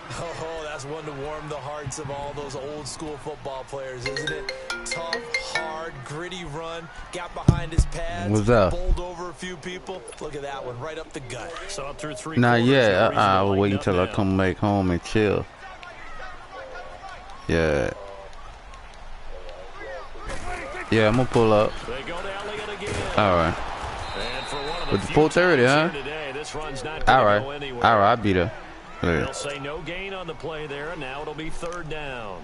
Oh, that's one to warm the hearts of all those old school football players, isn't it? Tough, hard, gritty run. Got behind his pads. What's up? Bowled over a few people. Look at that one, right up the gut. So through 3 Nah, quarters, yeah, no I will reason wait to until I lighten up come back home and chill. Yeah. Yeah, I'm gonna pull up. They go to Elliott again. Alright. And for one of With the few 4:30, huh? times here today, this run's not gonna Alright. go anywhere. Alright, I'll be there. They'll say no gain on the play there, and now it'll be 3rd down.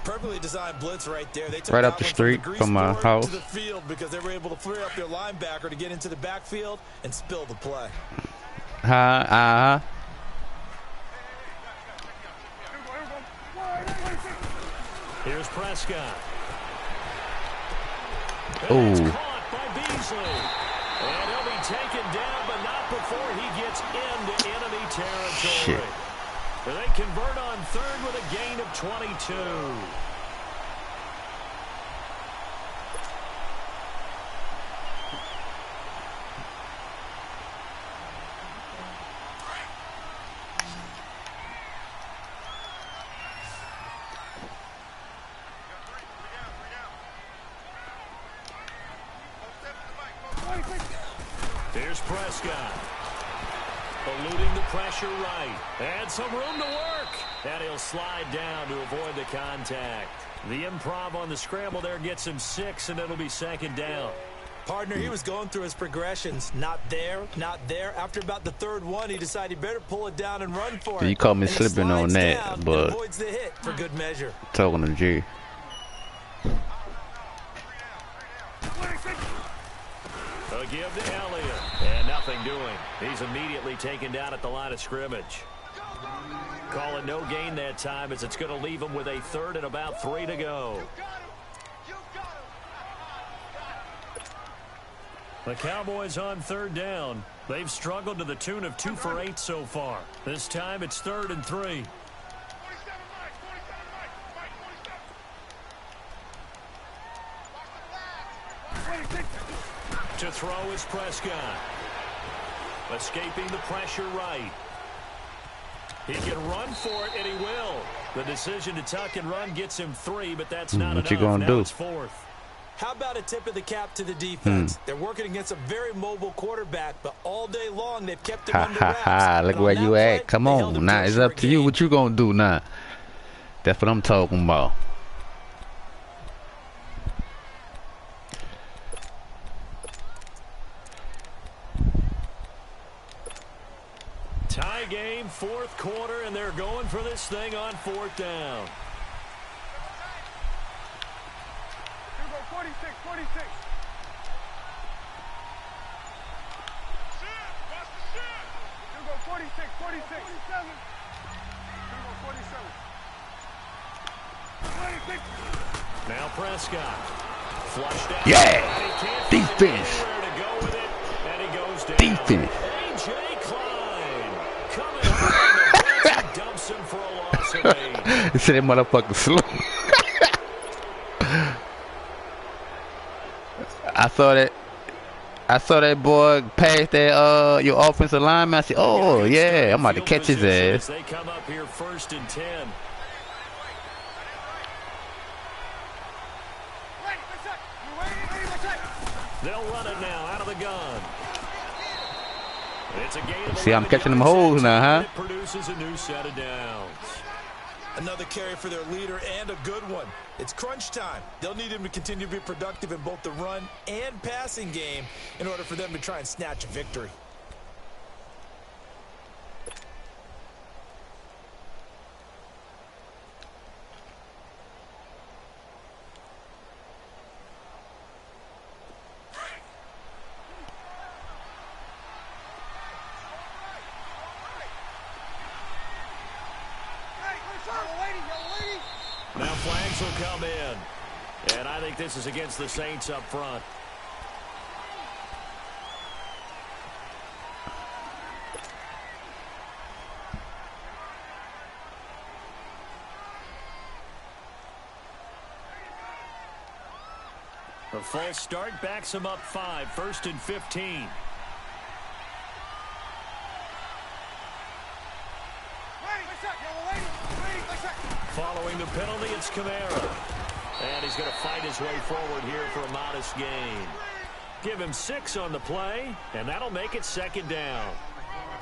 Perfectly designed blitz right there. They took Right that up the one street from, from my house. to the field because they were able to free up their linebacker to get into the backfield and spill the play. Here's Prescott. Oh. And it's caught by Beasley. And he'll be taken down, but not before he gets into enemy territory. Shit. They convert on 3rd with a gain of 22. Here's Prescott. Eluding the pressure right. And some room to work. And he'll slide down to avoid the contact. The improv on the scramble there gets him 6, and it'll be 2nd down. Partner, he was going through his progressions. Not there, not there. After about the 3rd one, he decided he better pull it down and run for it. You caught me and slipping on that, but avoids the hit for good measure. talking to G. A give to Elliott. And nothing doing. He's immediately taken down at the line of scrimmage. Calling no gain that time as it's going to leave him with a 3rd and about 3 to go. The Cowboys on third down. They've struggled to the tune of 2 for 8 so far. This time it's 3rd and 3. To throw is Prescott. Escaping the pressure right. He can run for it, and he will. The decision to tuck and run gets him 3, but that's not enough. What you gonna now do? It's 4th. How about a tip of the cap to the defense? They're working against a very mobile quarterback, but all day long they've kept him under wraps. Look where you at. Come on. Now it's up to you. What you gonna do now? That's what I'm talking about. Tie game, 4th quarter, and they're going for this thing on 4th down. 46. 47. Now Prescott. Flushed out. Yeah! Defense. Defense. A.J. Klein coming home. He dumps him for a loss of 8. He said that motherfucker slow. I saw that boy pass that your offensive lineman. I said, oh yeah, I'm about to catch his ass. They come up here 1st and 10. They'll run it now out of the gun. It's a gain of See, I'm catching them holes now, huh? It produces a new set of downs. Another carry for their leader, and a good one. It's crunch time. They'll need him to continue to be productive in both the run and passing game in order for them to try and snatch a victory. Now flags will come in. And I think this is against the Saints up front. The false start backs him up 5, 1st and 15. Following the penalty, it's Kamara. And he's going to fight his way forward here for a modest gain. Give him 6 on the play, and that'll make it 2nd down.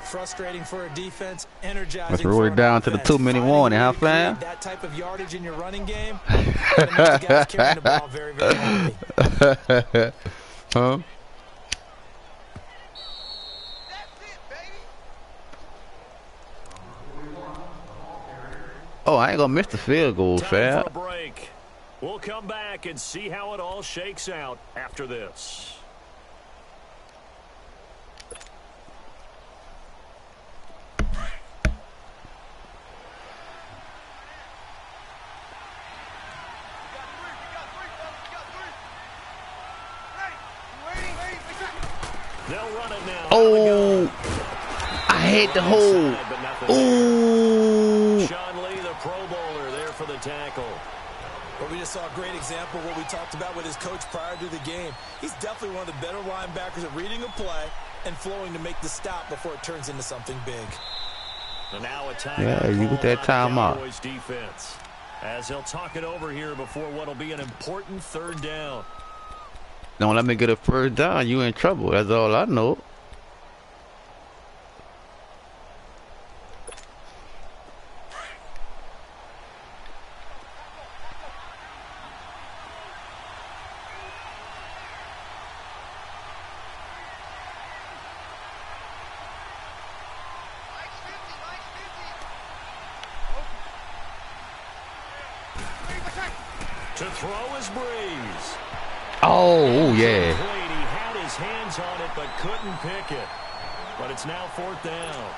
Frustrating for a defense, energizing. Let's roll it down to the 2-minute warning, huh, fam? That type of yardage in your running game. The guys carrying the ball very, very heavily. Huh? Oh, I ain't gonna miss the field goal, fam. Time for a break. We'll come back and see how it all shakes out after this. They'll run it now. Oh, I hate the hole. Oh. Sean Lee, the Pro Bowler, there for the tackle. Well, we just saw a great example of what we talked about with his coach prior to the game. He's definitely one of the better linebackers at reading a play and flowing to make the stop before it turns into something big. And now a timeout. Yeah, you get that timeout. Cowboys defense, as he'll talk it over here before what'll be an important 3rd down. Don't let me get a 1st down. You in trouble. That's all I know. To throw is Breeze. Oh, yeah. He had his hands on it but couldn't pick it. But it's now 4th down.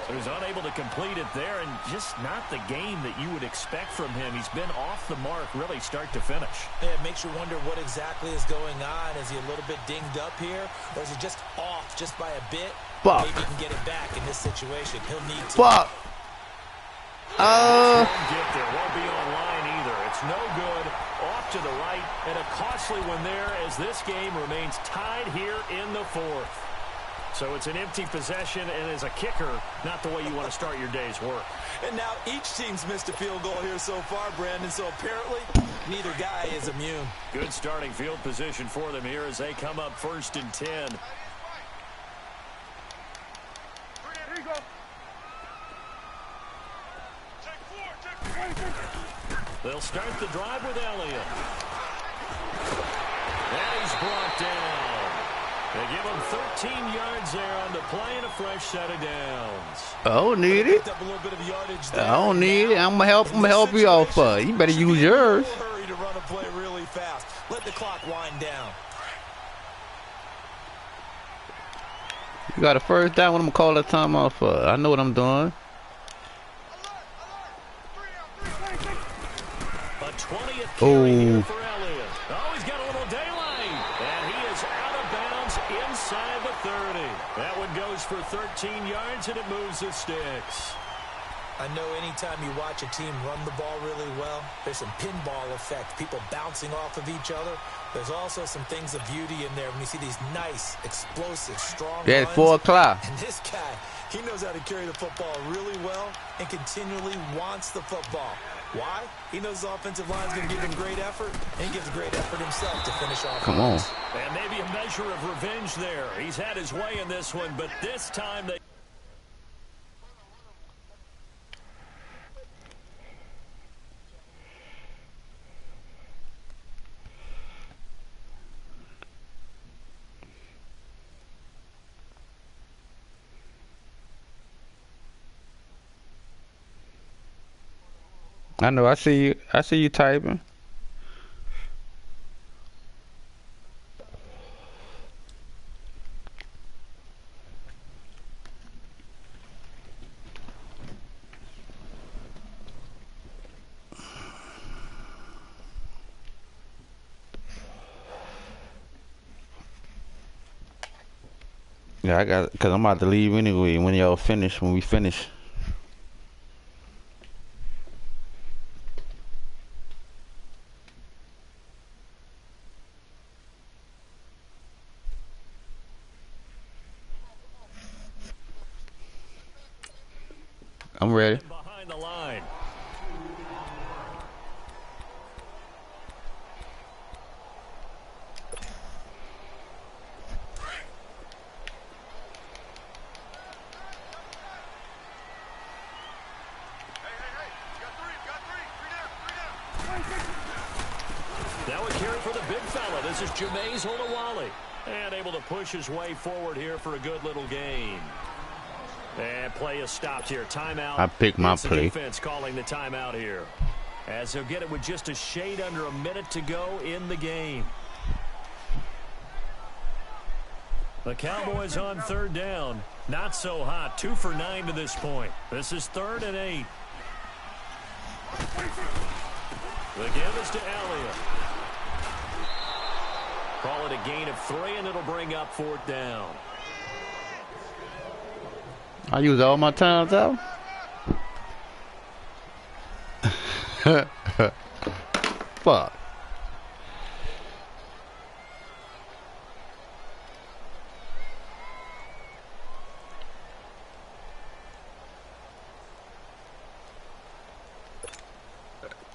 He was unable to complete it there, and just not the game that you would expect from him. He's been off the mark really start to finish. Yeah, it makes you wonder what exactly is going on. Is he a little bit dinged up here, or is he just off just by a bit? Fuck. Maybe he can get it back in this situation. He'll need to. Fuck. Won't get there. Won't be online either. It's no good. Off to the right, and a costly one there as this game remains tied here in the fourth. So it's an empty possession, and as a kicker, not the way you want to start your day's work. And now each team's missed a field goal here so far, Brandon, so apparently neither guy is immune. Good starting field position for them here as they come up 1st and 10. Here you go. They'll start the drive with Elliott. And he's brought down. They give him 13 yards there on the play and a fresh set of downs. I don't need it. I don't need it. I'm gonna help you out. You better use yours. Hurry to run a play really fast. Let the clock wind down. You got a first down. What I'm gonna call that timeout for? I know what I'm doing. A 20th carry here for Elliott. Oh, he's got a little daylight. And he is out of bounds inside the 30. That one goes for 13 yards, and it moves the sticks. I know anytime you watch a team run the ball really well, there's some pinball effect, people bouncing off of each other. There's also some things of beauty in there when you see these nice, explosive, strong Yeah, runs. 4 o'clock. And this guy, he knows how to carry the football really well and continually wants the football. Why? He knows the offensive line's going to give him great effort, and he gives great effort himself to finish off. Come on. And maybe a measure of revenge there. He's had his way in this one, but this time they... I know. I see you. I see you typing. Yeah, I got, because I'm about to leave anyway when y'all finish, when we finish. I'm ready. Behind the line. That would carry for the big fella. This is Jameis Olawale. And able to push his way forward here for a good little gain. And play is stopped here. Timeout. I picked my It's the play. Defense calling the timeout here. As they'll get it with just a shade under a minute to go in the game. The Cowboys on 3rd down. Not so hot. 2 for 9 to this point. This is 3rd and 8. The give is to Elliott. Call it a gain of 3, and it'll bring up 4th down. I use all my times out. Fuck.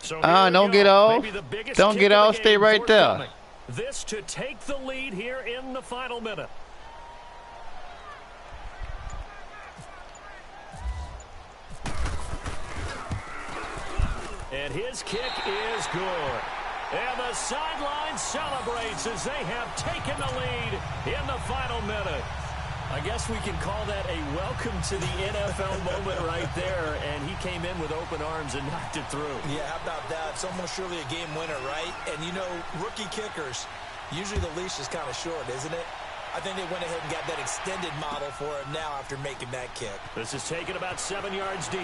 So don't get off. Don't get off. Stay right there. This to take the lead here in the final minute. And his kick is good. And the sideline celebrates as they have taken the lead in the final minute. I guess we can call that a welcome to the NFL moment right there. And he came in with open arms and knocked it through. Yeah, how about that? It's almost surely a game winner, right? And, you know, rookie kickers, usually the leash is kind of short, isn't it? I think they went ahead and got that extended model for him now after making that kick. This is taken about 7 yards deep.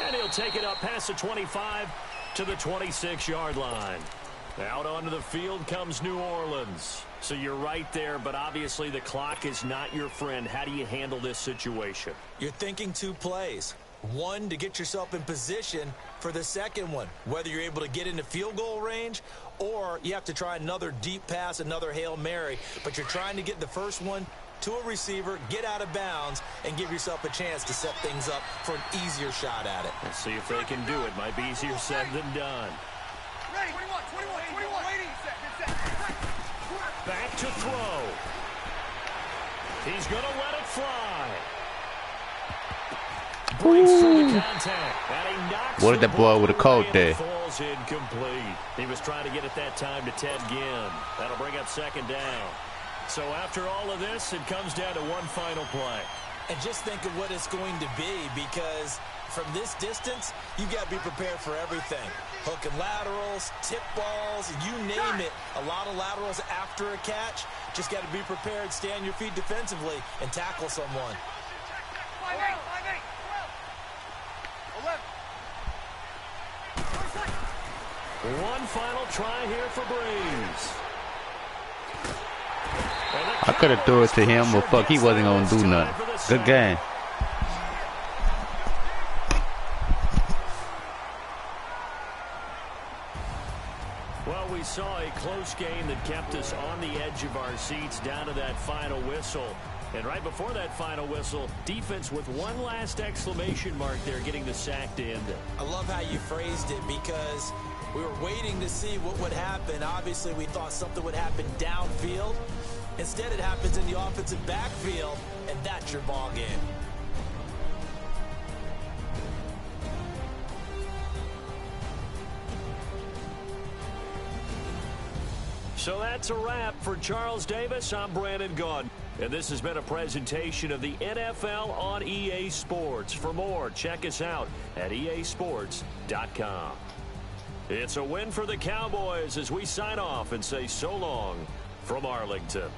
And he'll take it up past the 25 to the 26-yard line. Out onto the field comes New Orleans. So you're right there, but obviously the clock is not your friend. How do you handle this situation? You're thinking 2 plays. One, to get yourself in position for the second one, whether you're able to get into field goal range or you have to try another deep pass, another Hail Mary. But you're trying to get the first one to a receiver, get out of bounds, and give yourself a chance to set things up for an easier shot at it. Let's see if they can do it. Might be easier said than done. Ready, 21, 21. Waiting, set. Back to throw. He's going to let it fly. Breaks through the contact. And he knocks What did that boy with a coat there? Falls incomplete. He was trying to get it that time to Ted Ginn. That'll bring up second down. So after all of this, it comes down to one final play. And just think of what it's going to be, because from this distance, you got to be prepared for everything. Hook and laterals, tip balls, you name it. A lot of laterals after a catch. Just got to be prepared, stay on your feet defensively, and tackle someone. 5-8, 11. One final try here for Breeze. I could have threw it to him, but fuck, he wasn't going to do nothing. Good game. Well, we saw a close game that kept us on the edge of our seats down to that final whistle. And right before that final whistle, defense with one last exclamation mark there, getting the sack to end it. I love how you phrased it, because we were waiting to see what would happen. Obviously, we thought something would happen downfield. Instead, it happens in the offensive backfield, and that's your ball game. So that's a wrap for Charles Davis. I'm Brandon Gaudin. And this has been a presentation of the NFL on EA Sports. For more, check us out at easports.com. It's a win for the Cowboys as we sign off and say so long from Arlington.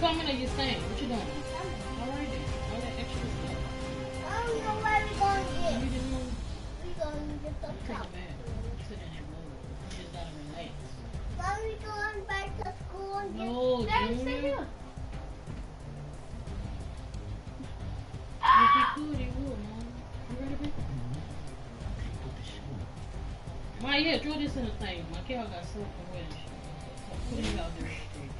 coming or you staying? What you doing? Alright then. All that extra stuff. I don't know where we're going to get. You just want We're going to get the to take cup. a bath. Sit in that room. You just gotta relax. Are we going back to school and get... No, Daddy, Junior. sit here. If he could, he would, Mom. You ready, baby? Okay, put the shoe on. Ma, yeah, throw this in the thing. My cow got soaked and wet and shit. So put it out there straight.